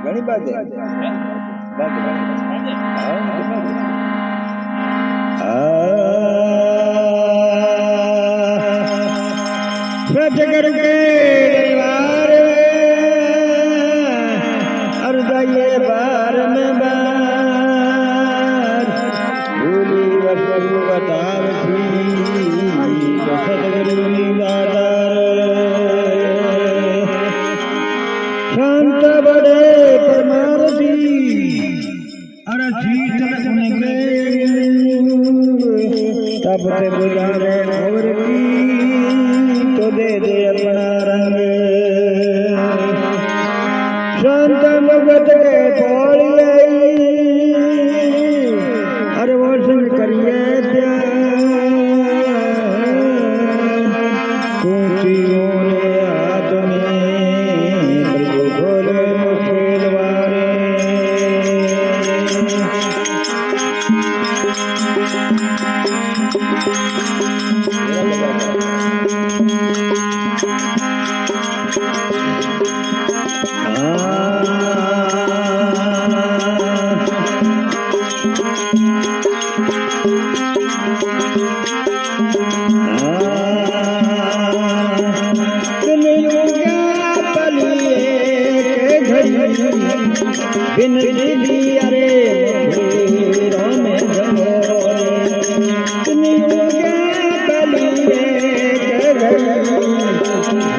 ઘણી બાજે સજગર કે વાર હૃદય બાર में बार भूली वस्तु बतावती सदगुरु दातार शांत बड़े परमारती अरे जीत सुन के तब से बुझावे और की तो दे दे अपना रंग शांत भगत के पौड़िए अरे वो सुन करिए ऊंचियों ने हाथ में खोले मुश्किल वारे बिन दीदी अरे राम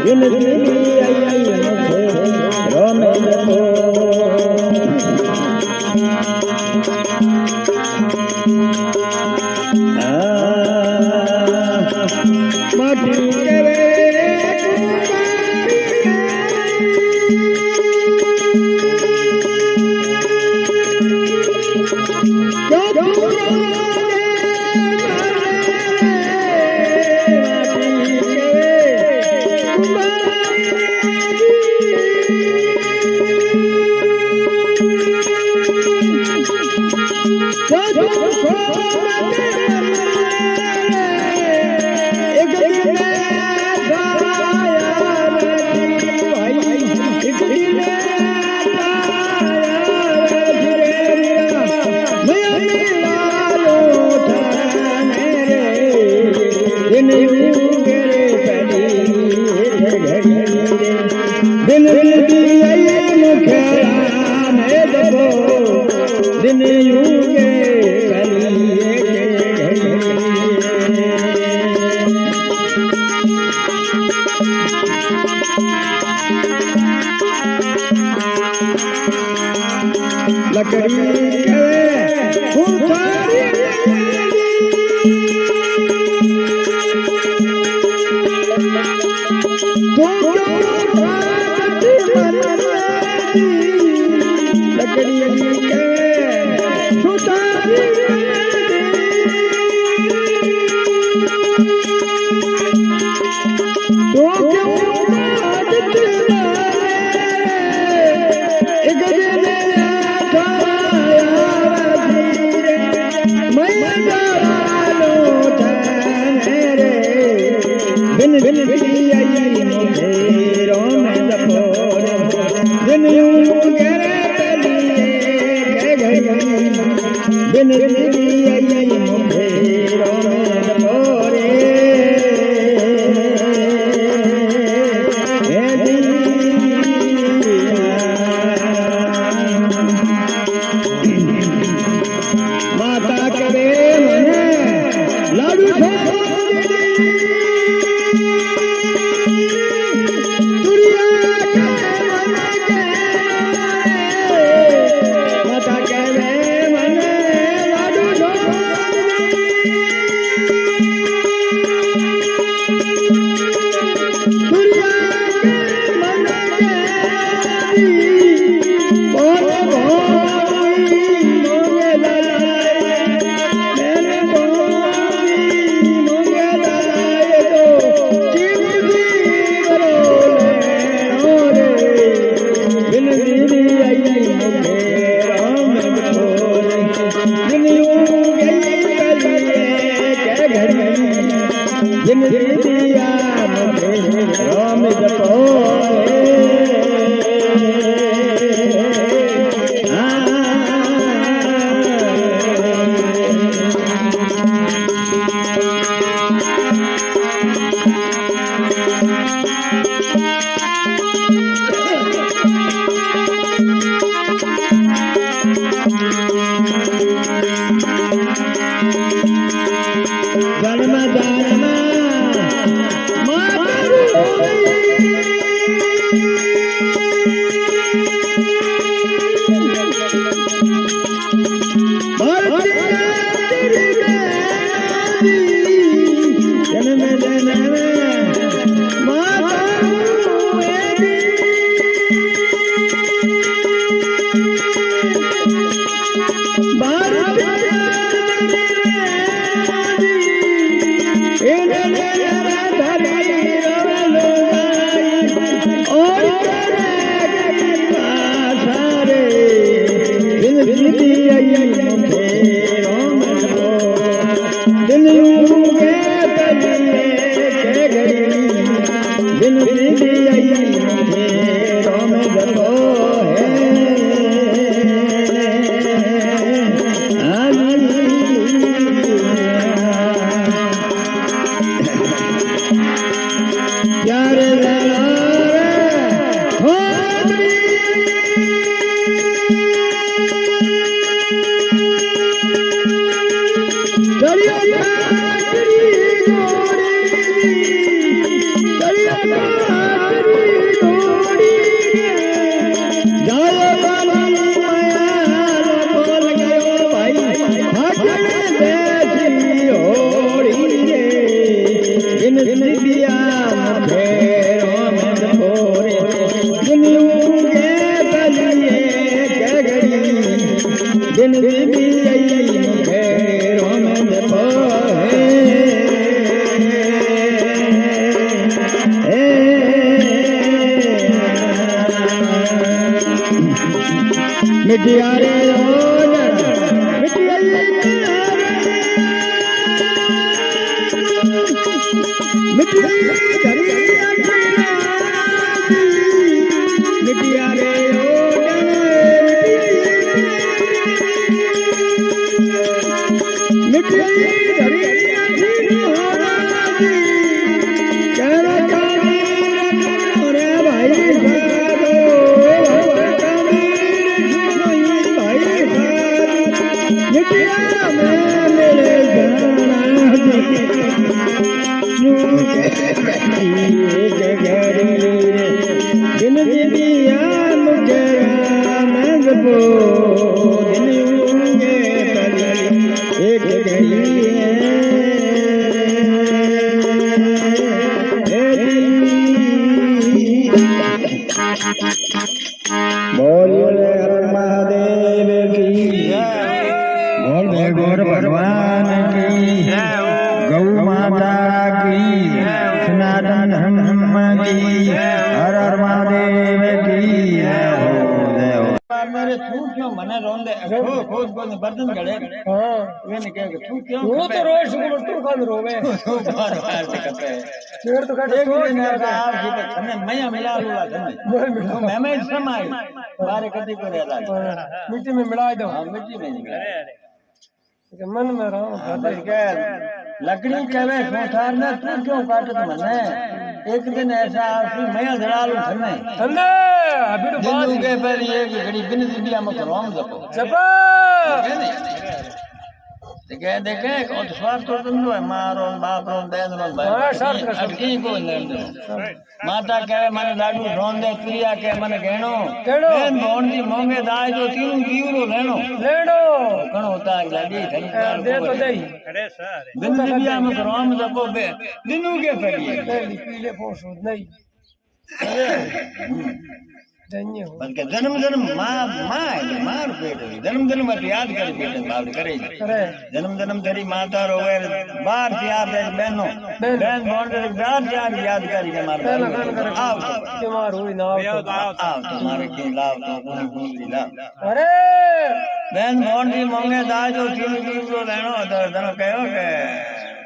बिन दीदी राम माटी दिन यूं के जन्म जन्म मातरु जन्म जन्म मिटियारे बोलिए हर महादेव की बोल गौर भगवान की गौ माता की सनातन धर्म की हर हर महादेव की मेरे तू क्यों मने रोंदे खोज को बर्तन गड़े हां मैंने कह के तू क्यों वो तो रोज को तू कान रोवे बार बार से कहते हैं शेर तो काटे एक दिन आप जी पे मैं मिला लूंगा तुम्हें मैं समाई बारे कति को रहला मिट्टी में मिला दो हां मिट्टी में निकल मन में रहो भाई के लकड़ी कहवे सोठार ने तू क्यों काटत मने एक दिन ऐसा आसी मैं धड़ा लूं थने थने अभी तो बात के पर ये घड़ी बिन दिया में करवाऊं जपो देखे कौन स्वार तो तुम है मारो बाप रो देन रो भाई सब की को ले माता कहे माने लाडू रोंदे प्रिया के मन गहणो बेन बोन दी मोंगे दाय जो तीन जीवरो लेनो कण होता है लाडी दे तो दे अरे सर बिन दिया में करवाऊं जपो बे दिनू के पड़ी पीले पोसो नहीं धन्य हो बल्कि जन्म जन्म मार पेट जन्म जन्म मत याद कर बेटे बात करे जन्म जन्म तेरी माता रोवे बार याद है बहनों बहन बोल रे बार याद कर के मार आओ तुम्हार हुई ना आओ तुम्हारे की लाभ तो कौन ला अरे बहन बोल दी मंगे दाज जो 3 किलो लेनो तो तनो कहो के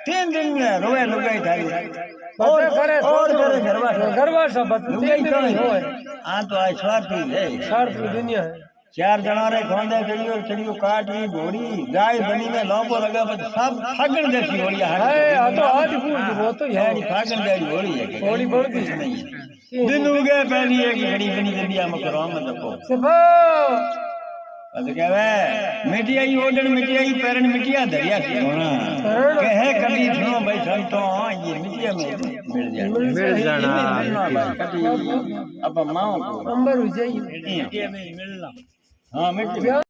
3 दिन में रोवे लुगाई थाई और करे गरबा सब लुगाई तो होए आ तो आज स्वार्थी दुनिया है 4 जना रे खोंदे चढ़ियो काटरी घोड़ी गाय बनी में लोपो लगा सब फागण जैसी होड़ी है आ तो आज पूरी वो तो है फागण जैसी होड़ी है होड़ी बढ़ती नहीं है दिन उगे पहली एक घड़ी बनी दुनिया में करो मत को तो कहवे मिटियाई ओडन मिटियाई पैरन मिटिया दरिया से होना कहे कभी सुनो भाई संतो ये मिटिया में मिल जाना कभी अब माओ अंबर हो जाइए मिटिया में मिलना हाँ मिटिया